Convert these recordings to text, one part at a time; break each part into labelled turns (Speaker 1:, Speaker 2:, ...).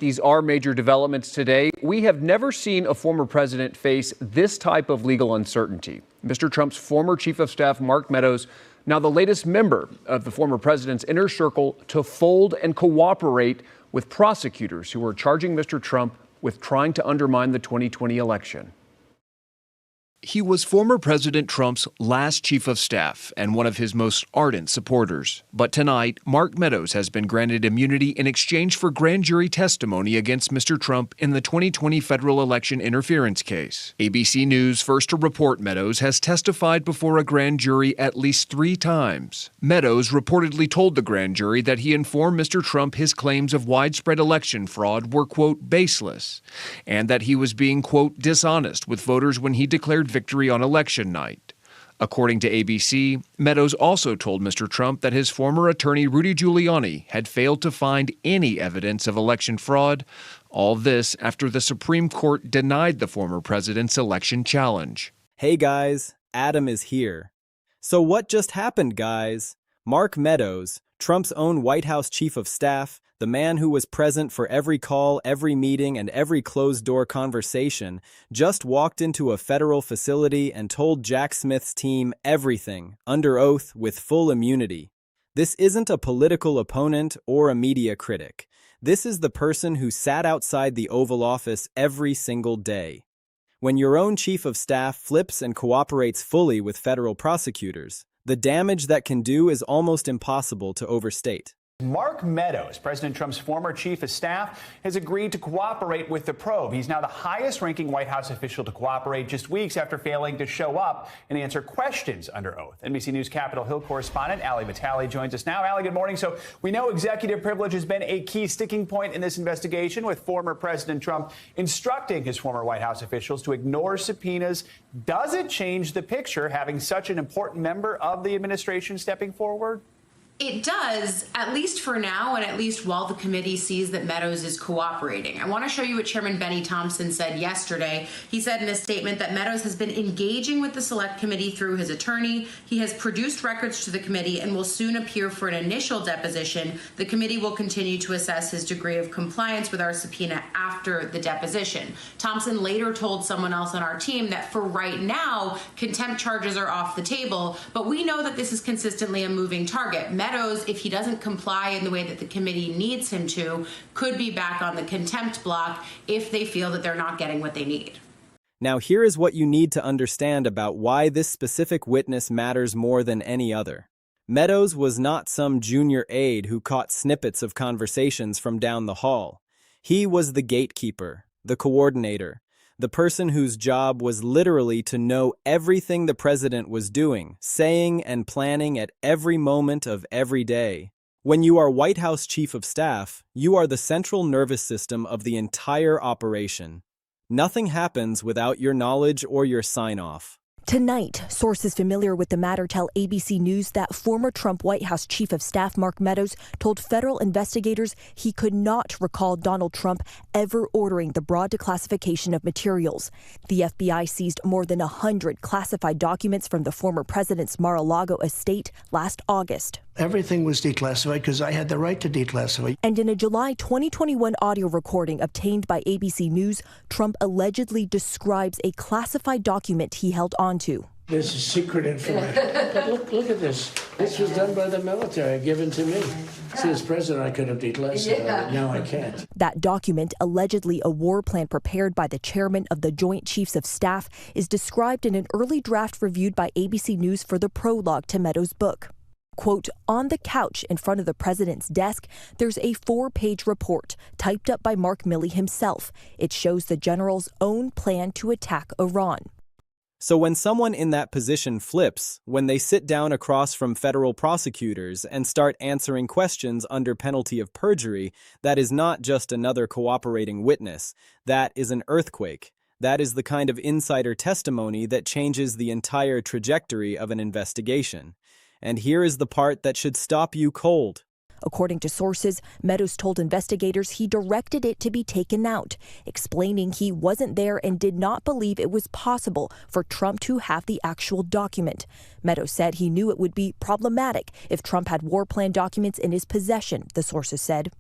Speaker 1: These are major developments today. We have never seen a former president face this type of legal uncertainty. Mr. Trump's former chief of staff, Mark Meadows, now the latest member of the former president's inner circle to fold and cooperate with prosecutors who are charging Mr. Trump with trying to undermine the 2020 election. He was former President Trump's last chief of staff and one of his most ardent supporters. But tonight, Mark Meadows has been granted immunity in exchange for grand jury testimony against Mr. Trump in the 2020 federal election interference case. ABC News, first to report Meadows, has testified before a grand jury at least 3 times. Meadows reportedly told the grand jury that he informed Mr. Trump his claims of widespread election fraud were, quote, baseless, and that he was being, quote, dishonest with voters when he declared victory on election night. According to ABC, Meadows also told Mr. Trump that his former attorney Rudy Giuliani had failed to find any evidence of election fraud. All this after the Supreme Court denied the former president's election challenge.
Speaker 2: Hey guys, Adam is here. So what just happened, guys? Mark Meadows, Trump's own White House chief of staff, the man who was present for every call, every meeting, and every closed-door conversation, just walked into a federal facility and told Jack Smith's team everything, under oath, with full immunity. This isn't a political opponent or a media critic. This is the person who sat outside the Oval Office every single day. When your own chief of staff flips and cooperates fully with federal prosecutors, the damage that can do is almost impossible to overstate.
Speaker 3: Mark Meadows, President Trump's former chief of staff, has agreed to cooperate with the probe. He's now the highest-ranking White House official to cooperate just weeks after failing to show up and answer questions under oath. NBC News Capitol Hill correspondent Ali Vitale joins us now. Ali, good morning. So we know executive privilege has been a key sticking point in this investigation, with former President Trump instructing his former White House officials to ignore subpoenas. Does it change the picture having such an important member of the administration stepping forward?
Speaker 4: It does, at least for now, and at least while the committee sees that Meadows is cooperating. I want to show you what Chairman Benny Thompson said yesterday. He said in a statement that Meadows has been engaging with the Select Committee through his attorney. He has produced records to the committee and will soon appear for an initial deposition. The committee will continue to assess his degree of compliance with our subpoena after the deposition. Thompson later told someone else on our team that for right now, contempt charges are off the table, but we know that this is consistently a moving target. Meadows, if he doesn't comply in the way that the committee needs him to, could be back on the contempt block if they feel that they're not getting what they need.
Speaker 2: Now here is what you need to understand about why this specific witness matters more than any other. Meadows was not some junior aide who caught snippets of conversations from down the hall. He was the gatekeeper, the coordinator, the person whose job was literally to know everything the president was doing, saying, and planning at every moment of every day. When you are White House Chief of Staff, you are the central nervous system of the entire operation. Nothing happens without your knowledge or your sign-off.
Speaker 5: Tonight, sources familiar with the matter tell ABC News that former Trump White House Chief of Staff Mark Meadows told federal investigators he could not recall Donald Trump ever ordering the broad declassification of materials. The FBI seized more than 100 classified documents from the former president's Mar-a-Lago estate last August.
Speaker 6: Everything was declassified because I had the right to declassify.
Speaker 5: And in a July 2021 audio recording obtained by ABC News, Trump allegedly describes a classified document he held onto.
Speaker 6: This is secret information. But look at this. This was done by the military, given to me. See, as president, I could have declassified it. Now I can't.
Speaker 5: That document, allegedly a war plan prepared by the chairman of the Joint Chiefs of Staff, is described in an early draft reviewed by ABC News for the prologue to Meadows' book. Quote, on the couch in front of the president's desk, there's a 4-page report typed up by Mark Milley himself. It shows the general's own plan to attack Iran.
Speaker 2: So when someone in that position flips, when they sit down across from federal prosecutors and start answering questions under penalty of perjury, that is not just another cooperating witness. That is an earthquake. That is the kind of insider testimony that changes the entire trajectory of an investigation. And here is the part that should stop you cold.
Speaker 5: According to sources, Meadows told investigators he directed it to be taken out, explaining he wasn't there and did not believe it was possible for Trump to have the actual document. Meadows said he knew it would be problematic if Trump had war plan documents in his possession, the sources said.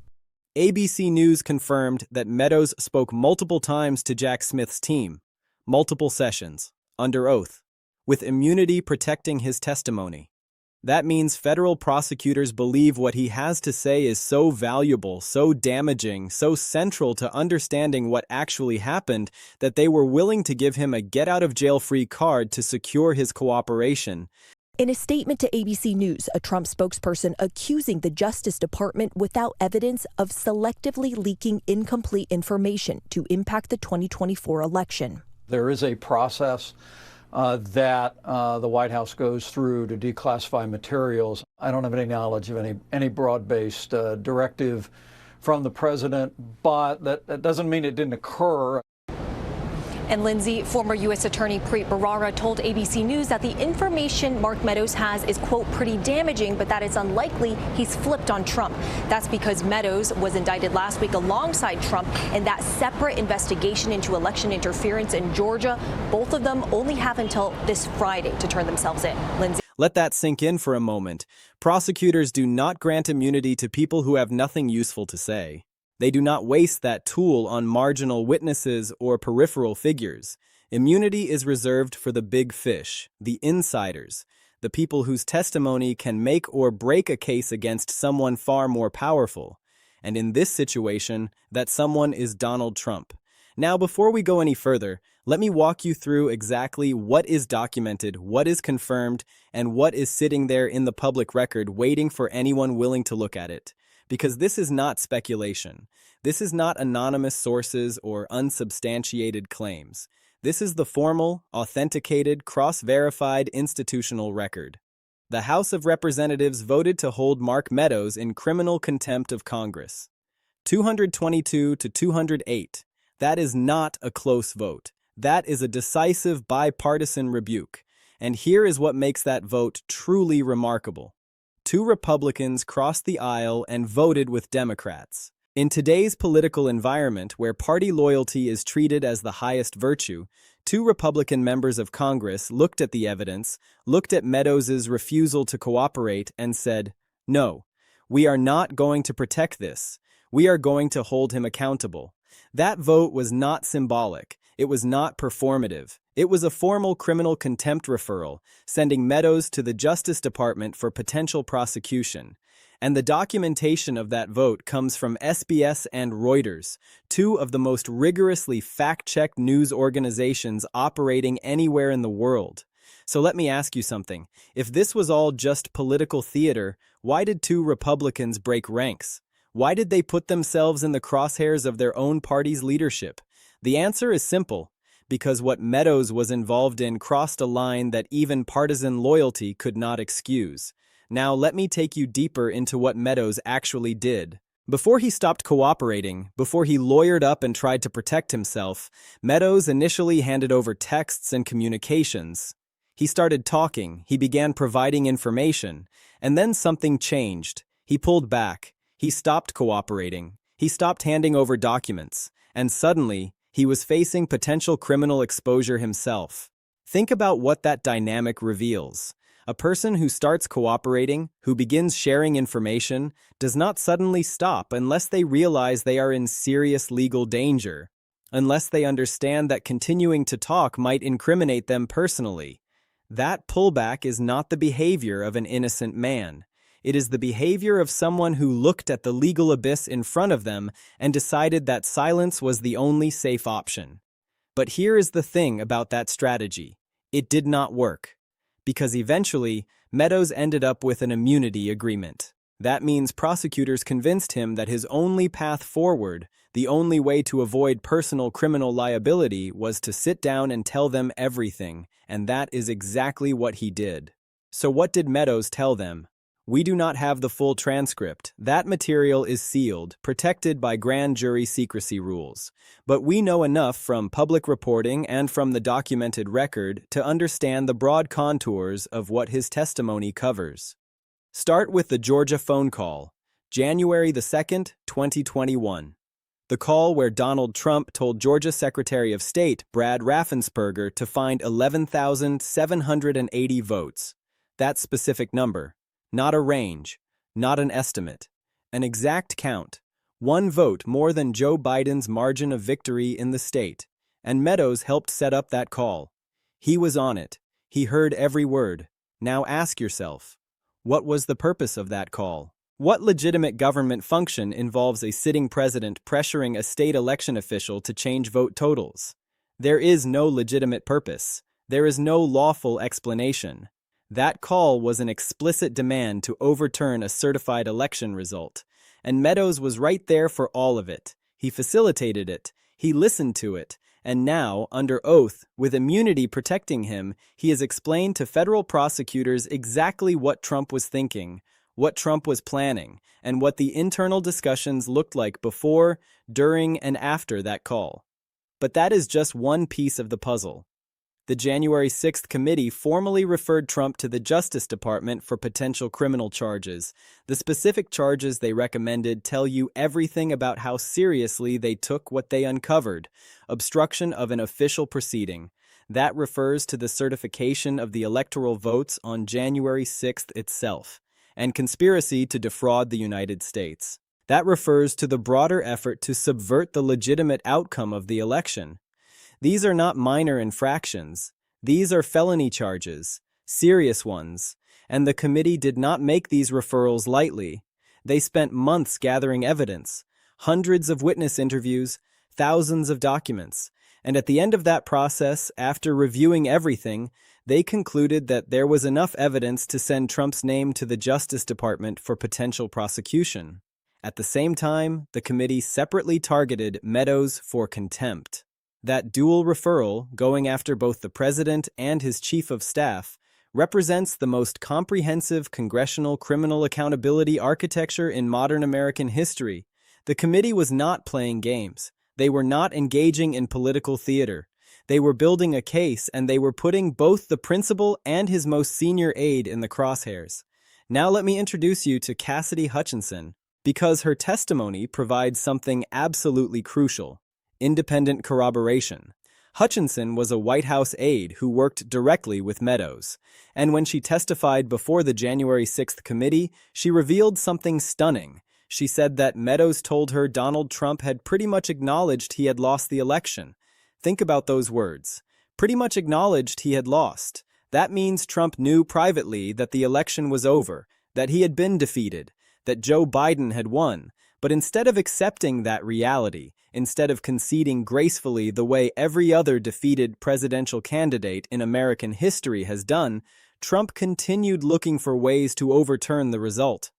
Speaker 2: ABC News confirmed that Meadows spoke multiple times to Jack Smith's team, multiple sessions, under oath, with immunity protecting his testimony. That means federal prosecutors believe what he has to say is so valuable, so damaging, so central to understanding what actually happened that they were willing to give him a get-out-of-jail-free card to secure his cooperation.
Speaker 5: In a statement to ABC News, a Trump spokesperson accusing the Justice Department without evidence of selectively leaking incomplete information to impact the 2024 election.
Speaker 7: There is a process that the White House goes through to declassify materials. I don't have any knowledge of any broad-based directive from the president, but that doesn't mean it didn't occur.
Speaker 5: And Lindsay, former U.S. Attorney Preet Bharara told ABC News that the information Mark Meadows has is, quote, pretty damaging, but that it's unlikely he's flipped on Trump. That's because Meadows was indicted last week alongside Trump in that separate investigation into election interference in Georgia. Both of them only have until this Friday to turn themselves in. Lindsay.
Speaker 2: Let that sink in for a moment. Prosecutors do not grant immunity to people who have nothing useful to say. They do not waste that tool on marginal witnesses or peripheral figures. Immunity is reserved for the big fish, the insiders, the people whose testimony can make or break a case against someone far more powerful. And in this situation, that someone is Donald Trump. Now, before we go any further, let me walk you through exactly what is documented, what is confirmed, and what is sitting there in the public record waiting for anyone willing to look at it. Because this is not speculation. This is not anonymous sources or unsubstantiated claims. This is the formal, authenticated, cross-verified institutional record. The House of Representatives voted to hold Mark Meadows in criminal contempt of Congress. 222 to 208. That is not a close vote. That is a decisive bipartisan rebuke. And here is what makes that vote truly remarkable. 2 Republicans crossed the aisle and voted with Democrats. In today's political environment, where party loyalty is treated as the highest virtue, 2 Republican members of Congress looked at the evidence, looked at Meadows's refusal to cooperate, and said, "No, we are not going to protect this. We are going to hold him accountable." That vote was not symbolic. It was not performative. It was a formal criminal contempt referral, sending Meadows to the Justice Department for potential prosecution. And the documentation of that vote comes from SBS and Reuters, 2 of the most rigorously fact-checked news organizations operating anywhere in the world. So let me ask you something. If this was all just political theater, why did 2 Republicans break ranks? Why did they put themselves in the crosshairs of their own party's leadership? The answer is simple. Because what Meadows was involved in crossed a line that even partisan loyalty could not excuse. Now let me take you deeper into what Meadows actually did. Before he stopped cooperating, before he lawyered up and tried to protect himself, Meadows initially handed over texts and communications. He started talking, he began providing information, and then something changed. He pulled back, he stopped cooperating, he stopped handing over documents, and suddenly, he was facing potential criminal exposure himself. Think about what that dynamic reveals. A person who starts cooperating, who begins sharing information, does not suddenly stop unless they realize they are in serious legal danger, unless they understand that continuing to talk might incriminate them personally. That pullback is not the behavior of an innocent man. It is the behavior of someone who looked at the legal abyss in front of them and decided that silence was the only safe option. But here is the thing about that strategy. It did not work. Because eventually, Meadows ended up with an immunity agreement. That means prosecutors convinced him that his only path forward, the only way to avoid personal criminal liability, was to sit down and tell them everything, and that is exactly what he did. So what did Meadows tell them? We do not have the full transcript. That material is sealed, protected by grand jury secrecy rules. But we know enough from public reporting and from the documented record to understand the broad contours of what his testimony covers. Start with the Georgia phone call, January the 2nd, 2021. The call where Donald Trump told Georgia Secretary of State Brad Raffensperger to find 11,780 votes. That specific number. Not a range, not an estimate, an exact count, One vote more than Joe Biden's margin of victory in the state. And Meadows helped set up that call. He was on it. He heard every word. Now ask yourself, what was the purpose of that call? What legitimate government function involves a sitting president pressuring a state election official to change vote totals? There is no legitimate purpose. There is no lawful explanation. That call was an explicit demand to overturn a certified election result. And Meadows was right there for all of it. He facilitated it. He listened to it. And now, under oath, with immunity protecting him, he has explained to federal prosecutors exactly what Trump was thinking, what Trump was planning, and what the internal discussions looked like before, during, and after that call. But that is just one piece of the puzzle. The January 6th committee formally referred Trump to the Justice Department for potential criminal charges. The specific charges they recommended tell you everything about how seriously they took what they uncovered: obstruction of an official proceeding. That refers to the certification of the electoral votes on January 6th itself, and conspiracy to defraud the United States. That refers to the broader effort to subvert the legitimate outcome of the election. These are not minor infractions. These are felony charges, serious ones, and the committee did not make these referrals lightly. They spent months gathering evidence, hundreds of witness interviews, thousands of documents, and at the end of that process, after reviewing everything, they concluded that there was enough evidence to send Trump's name to the Justice Department for potential prosecution. At the same time, the committee separately targeted Meadows for contempt. That dual referral, going after both the president and his chief of staff, represents the most comprehensive congressional criminal accountability architecture in modern American history. The committee was not playing games. They were not engaging in political theater. They were building a case, and they were putting both the principal and his most senior aide in the crosshairs. Now let me introduce you to Cassidy Hutchinson, because her testimony provides something absolutely crucial: independent corroboration. Hutchinson was a White House aide who worked directly with Meadows, and when she testified before the January 6th committee, she revealed something stunning. She said that Meadows told her Donald Trump had pretty much acknowledged he had lost the election. Think about those words. Pretty much acknowledged he had lost. That means Trump knew privately that the election was over, that he had been defeated, that Joe Biden had won. But instead of accepting that reality, instead of conceding gracefully the way every other defeated presidential candidate in American history has done, Trump continued looking for ways to overturn the result.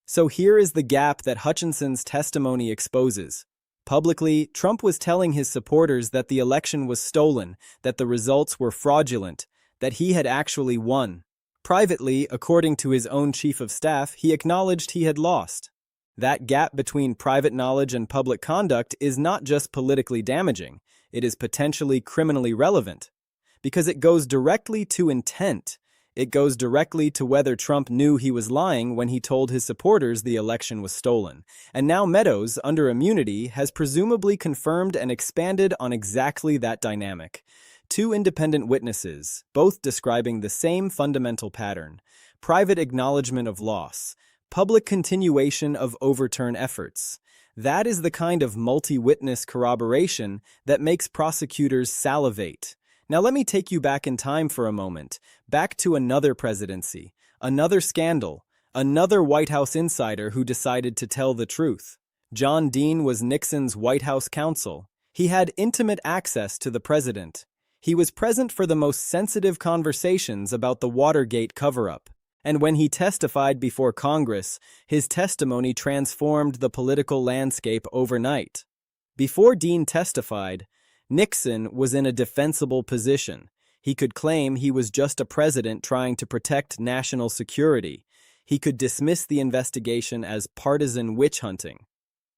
Speaker 2: So here is the gap that Hutchinson's testimony exposes. Publicly, Trump was telling his supporters that the election was stolen, that the results were fraudulent, that he had actually won. Privately, according to his own chief of staff, he acknowledged he had lost. That gap between private knowledge and public conduct is not just politically damaging, it is potentially criminally relevant. Because it goes directly to intent. It goes directly to whether Trump knew he was lying when he told his supporters the election was stolen. And now Meadows, under immunity, has presumably confirmed and expanded on exactly that dynamic. Two independent witnesses, both describing the same fundamental pattern: private acknowledgement of loss, public continuation of overturn efforts. That is the kind of multi-witness corroboration that makes prosecutors salivate. Now let me take you back in time for a moment, back to another presidency, another scandal, another White House insider who decided to tell the truth. John Dean was Nixon's White House counsel. He had intimate access to the president. He was present for the most sensitive conversations about the Watergate cover-up. And when he testified before Congress, his testimony transformed the political landscape overnight. Before Dean testified, Nixon was in a defensible position. He could claim he was just a president trying to protect national security. He could dismiss the investigation as partisan witch hunting.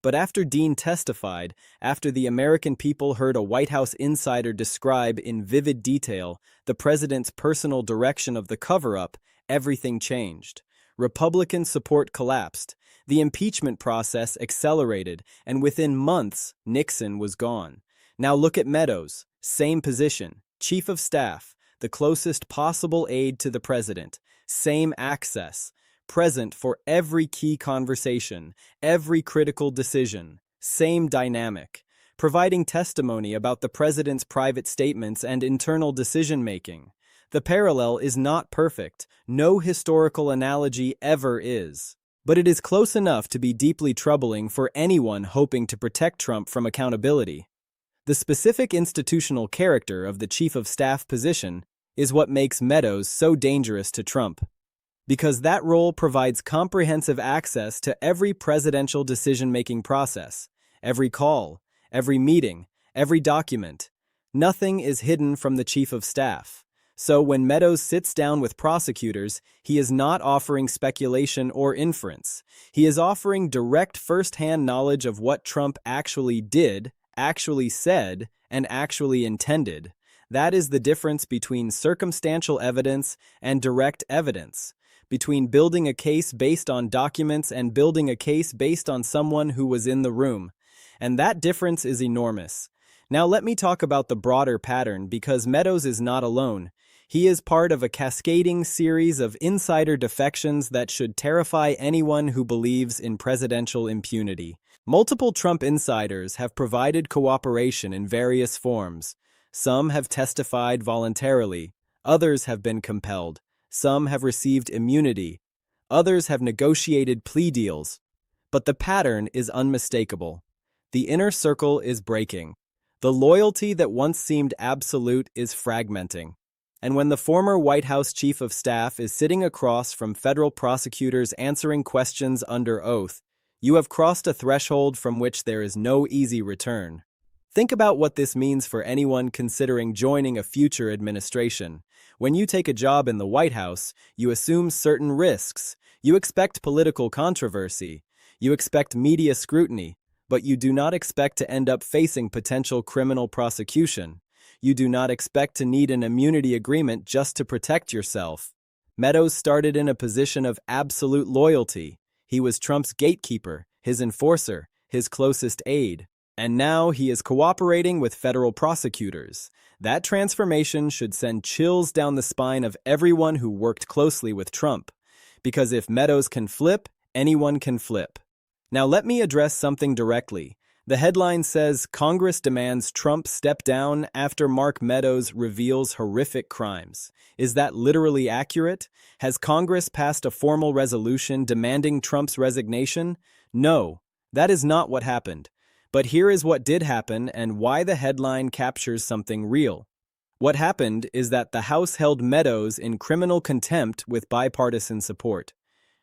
Speaker 2: But after Dean testified, after the American people heard a White House insider describe in vivid detail the president's personal direction of the cover-up, everything changed. Republican support collapsed. The impeachment process accelerated, and within months, Nixon was gone. Now look at Meadows, same position, chief of staff, the closest possible aide to the president, same access, present for every key conversation, every critical decision. Same dynamic. Providing testimony about the president's private statements and internal decision-making. The parallel is not perfect. No historical analogy ever is. But it is close enough to be deeply troubling for anyone hoping to protect Trump from accountability. The specific institutional character of the chief of staff position is what makes Meadows so dangerous to Trump. Because that role provides comprehensive access to every presidential decision-making process, every call, every meeting, every document. Nothing is hidden from the chief of staff. So when Meadows sits down with prosecutors, he is not offering speculation or inference. He is offering direct first-hand knowledge of what Trump actually did, actually said, and actually intended. That is the difference between circumstantial evidence and direct evidence, between building a case based on documents and building a case based on someone who was in the room. And that difference is enormous. Now let me talk about the broader pattern, because Meadows is not alone. He is part of a cascading series of insider defections that should terrify anyone who believes in presidential impunity. Multiple Trump insiders have provided cooperation in various forms. Some have testified voluntarily. Others have been compelled. Some have received immunity. Others have negotiated plea deals. But the pattern is unmistakable. The inner circle is breaking. The loyalty that once seemed absolute is fragmenting. And when the former White House chief of staff is sitting across from federal prosecutors answering questions under oath, you have crossed a threshold from which there is no easy return. Think about what this means for anyone considering joining a future administration. When you take a job in the White House, you assume certain risks. You expect political controversy. You expect media scrutiny, but you do not expect to end up facing potential criminal prosecution. You do not expect to need an immunity agreement just to protect yourself. Meadows started in a position of absolute loyalty. He was Trump's gatekeeper, his enforcer, his closest aide. And now he is cooperating with federal prosecutors. That transformation should send chills down the spine of everyone who worked closely with Trump. Because if Meadows can flip, anyone can flip. Now let me address something directly. The headline says, Congress demands Trump step down after Mark Meadows reveals horrific crimes. Is that literally accurate? Has Congress passed a formal resolution demanding Trump's resignation? No, that is not what happened. But here is what did happen and why the headline captures something real. What happened is that the House held Meadows in criminal contempt with bipartisan support.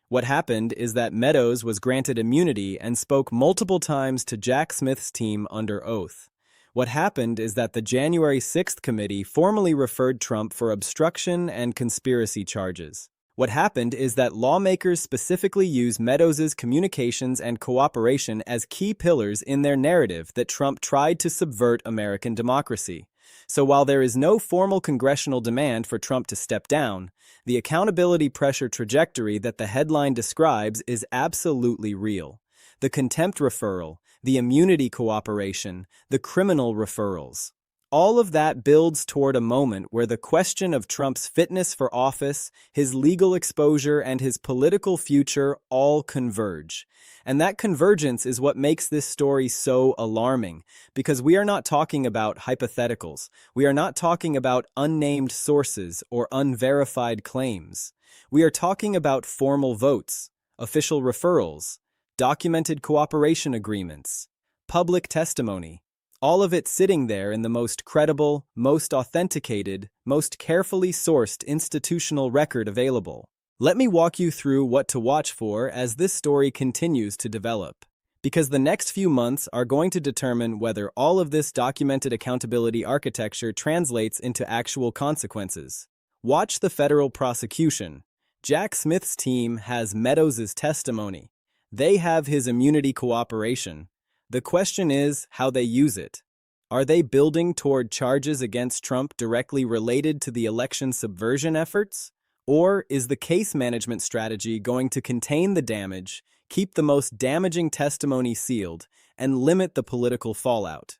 Speaker 2: What happened is that Meadows was granted immunity and spoke multiple times to Jack Smith's team under oath. What happened is that the January 6th committee formally referred Trump for obstruction and conspiracy charges. What happened is that lawmakers specifically used Meadows's communications and cooperation as key pillars in their narrative that Trump tried to subvert American democracy. So while there is no formal congressional demand for Trump to step down, the accountability pressure trajectory that the headline describes is absolutely real. The contempt referral, the immunity cooperation, the criminal referrals. All of that builds toward a moment where the question of Trump's fitness for office, his legal exposure, and his political future all converge. And that convergence is what makes this story so alarming, because we are not talking about hypotheticals. We are not talking about unnamed sources or unverified claims. We are talking about formal votes, official referrals, documented cooperation agreements, public testimony. All of it sitting there in the most credible, most authenticated, most carefully sourced institutional record available. Let me walk you through what to watch for as this story continues to develop. Because the next few months are going to determine whether all of this documented accountability architecture translates into actual consequences. Watch the federal prosecution. Jack Smith's team has Meadows's testimony. They have his immunity cooperation. The question is how they use it. Are they building toward charges against Trump directly related to the election subversion efforts? Or is the case management strategy going to contain the damage, keep the most damaging testimony sealed, and limit the political fallout?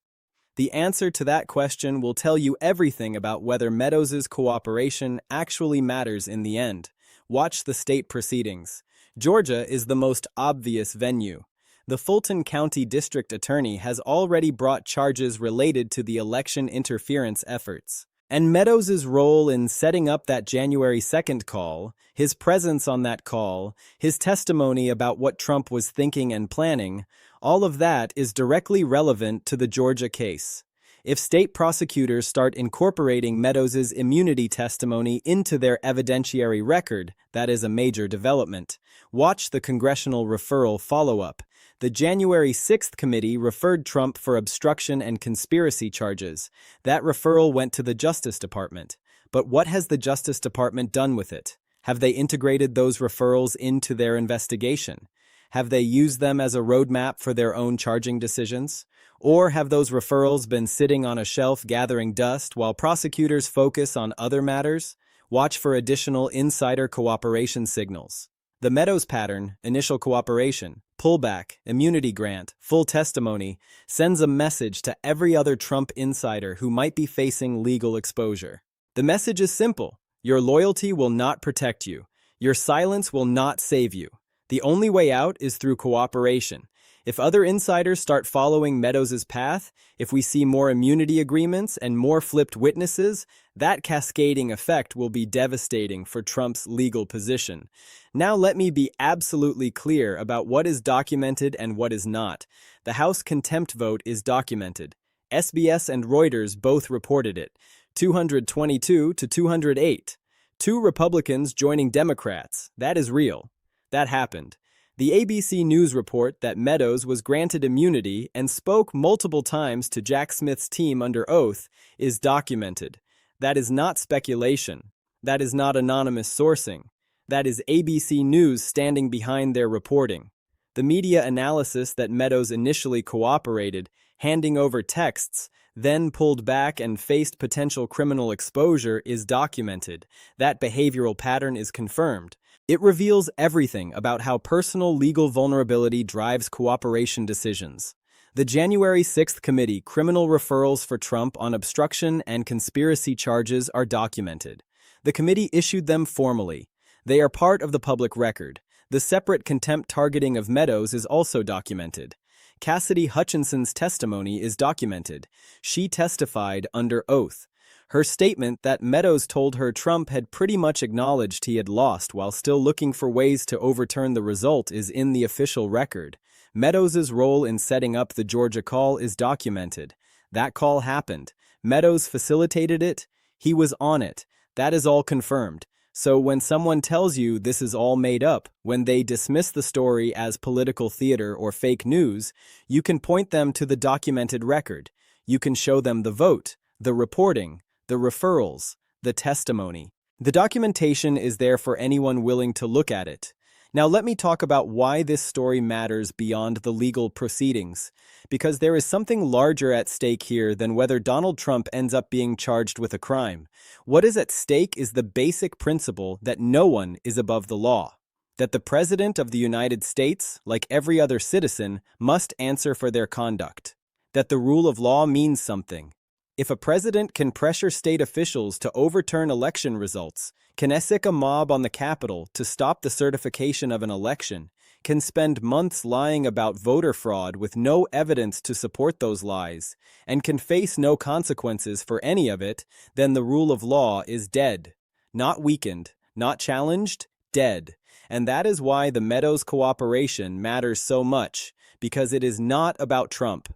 Speaker 2: The answer to that question will tell you everything about whether Meadows's cooperation actually matters in the end. Watch the state proceedings. Georgia is the most obvious venue. The Fulton County District Attorney has already brought charges related to the election interference efforts. And Meadows' role in setting up that January 2nd call, his presence on that call, his testimony about what Trump was thinking and planning, all of that is directly relevant to the Georgia case. If state prosecutors start incorporating Meadows' immunity testimony into their evidentiary record, that is a major development. Watch the congressional referral follow-up. The January 6th committee referred Trump for obstruction and conspiracy charges. That referral went to the Justice Department. But what has the Justice Department done with it? Have they integrated those referrals into their investigation? Have they used them as a roadmap for their own charging decisions? Or have those referrals been sitting on a shelf gathering dust while prosecutors focus on other matters? Watch for additional insider cooperation signals. The Meadows pattern, initial cooperation, pullback, immunity grant, full testimony, sends a message to every other Trump insider who might be facing legal exposure. The message is simple. Your loyalty will not protect you. Your silence will not save you. The only way out is through cooperation. If other insiders start following Meadows' path, if we see more immunity agreements and more flipped witnesses, that cascading effect will be devastating for Trump's legal position. Now let me be absolutely clear about what is documented and what is not. The House contempt vote is documented. SBS and Reuters both reported it. 222 to 208. 2 Republicans joining Democrats. That is real. That happened. The ABC News report that Meadows was granted immunity and spoke multiple times to Jack Smith's team under oath is documented. That is not speculation. That is not anonymous sourcing. That is ABC News standing behind their reporting. The media analysis that Meadows initially cooperated, handing over texts, then pulled back and faced potential criminal exposure is documented. That behavioral pattern is confirmed. It reveals everything about how personal legal vulnerability drives cooperation decisions. The January 6th committee criminal referrals for Trump on obstruction and conspiracy charges are documented. The committee issued them formally. They are part of the public record. The separate contempt targeting of Meadows is also documented. Cassidy Hutchinson's testimony is documented. She testified under oath. Her statement that Meadows told her Trump had pretty much acknowledged he had lost while still looking for ways to overturn the result is in the official record. Meadows' role in setting up the Georgia call is documented. That call happened. Meadows facilitated it. He was on it. That is all confirmed. So when someone tells you this is all made up, when they dismiss the story as political theater or fake news, you can point them to the documented record. You can show them the vote, the reporting, the referrals, the testimony. The documentation is there for anyone willing to look at it. Now let me talk about why this story matters beyond the legal proceedings, because there is something larger at stake here than whether Donald Trump ends up being charged with a crime. What is at stake is the basic principle that no one is above the law, that the President of the United States, like every other citizen, must answer for their conduct, that the rule of law means something. If a president can pressure state officials to overturn election results, can esic a mob on the Capitol to stop the certification of an election, can spend months lying about voter fraud with no evidence to support those lies, and can face no consequences for any of it, then the rule of law is dead. Not weakened, not challenged, dead. And that is why the Meadows cooperation matters so much, because it is not about Trump.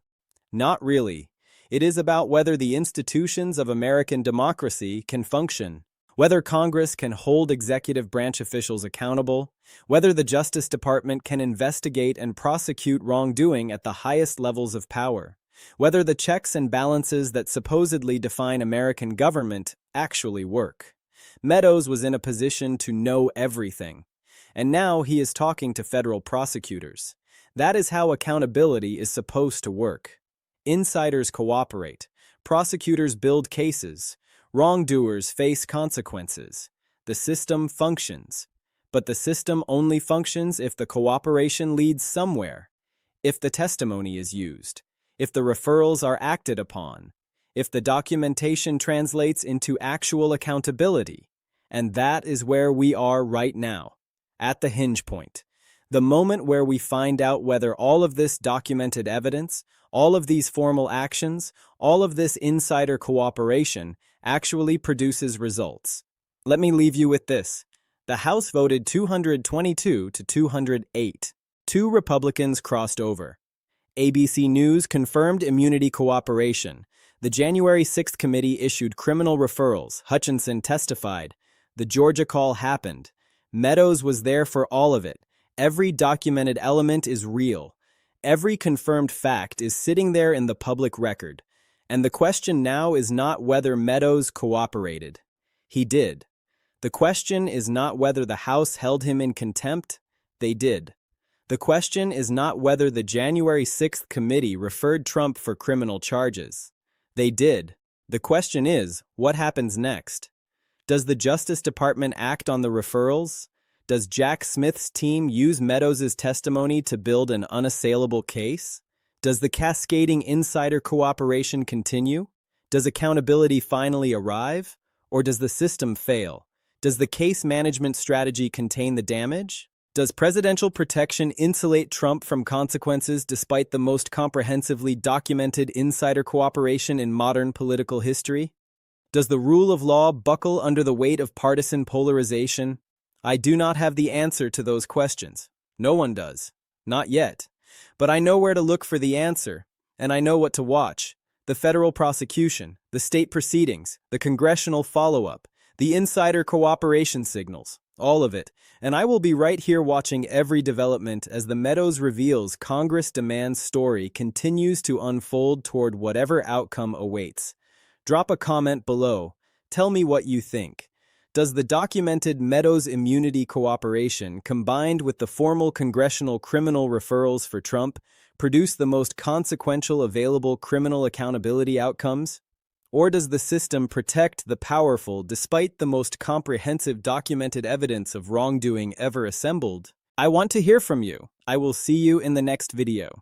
Speaker 2: Not really. It is about whether the institutions of American democracy can function, whether Congress can hold executive branch officials accountable, whether the Justice Department can investigate and prosecute wrongdoing at the highest levels of power, whether the checks and balances that supposedly define American government actually work. Meadows was in a position to know everything, and now he is talking to federal prosecutors. That is how accountability is supposed to work. Insiders cooperate. Prosecutors build cases. Wrongdoers face consequences. The system functions. But the system only functions if the cooperation leads somewhere. If the testimony is used. If the referrals are acted upon. If the documentation translates into actual accountability. And that is where we are right now. At the hinge point. The moment where we find out whether all of this documented evidence, all of these formal actions, all of this insider cooperation actually produces results. Let me leave you with this. The House voted 222 to 208. 2 Republicans crossed over. ABC News confirmed immunity cooperation. The January 6th committee issued criminal referrals. Hutchinson testified. The Georgia call happened. Meadows was there for all of it. Every documented element is real. Every confirmed fact is sitting there in the public record. And the question now is not whether Meadows cooperated. He did. The question is not whether the House held him in contempt. They did. The question is not whether the January 6th committee referred Trump for criminal charges. They did. The question is, what happens next? Does the Justice Department act on the referrals? Does Jack Smith's team use Meadows' testimony to build an unassailable case? Does the cascading insider cooperation continue? Does accountability finally arrive? Or does the system fail? Does the case management strategy contain the damage? Does presidential protection insulate Trump from consequences despite the most comprehensively documented insider cooperation in modern political history? Does the rule of law buckle under the weight of partisan polarization? I do not have the answer to those questions. No one does. Not yet. But I know where to look for the answer, and I know what to watch. The federal prosecution, the state proceedings, the congressional follow-up, the insider cooperation signals, all of it. And I will be right here watching every development as the Meadows reveals Congress demands story continues to unfold toward whatever outcome awaits. Drop a comment below. Tell me what you think. Does the documented Meadows immunity cooperation combined with the formal congressional criminal referrals for Trump produce the most consequential available criminal accountability outcomes? Or does the system protect the powerful despite the most comprehensive documented evidence of wrongdoing ever assembled? I want to hear from you. I will see you in the next video.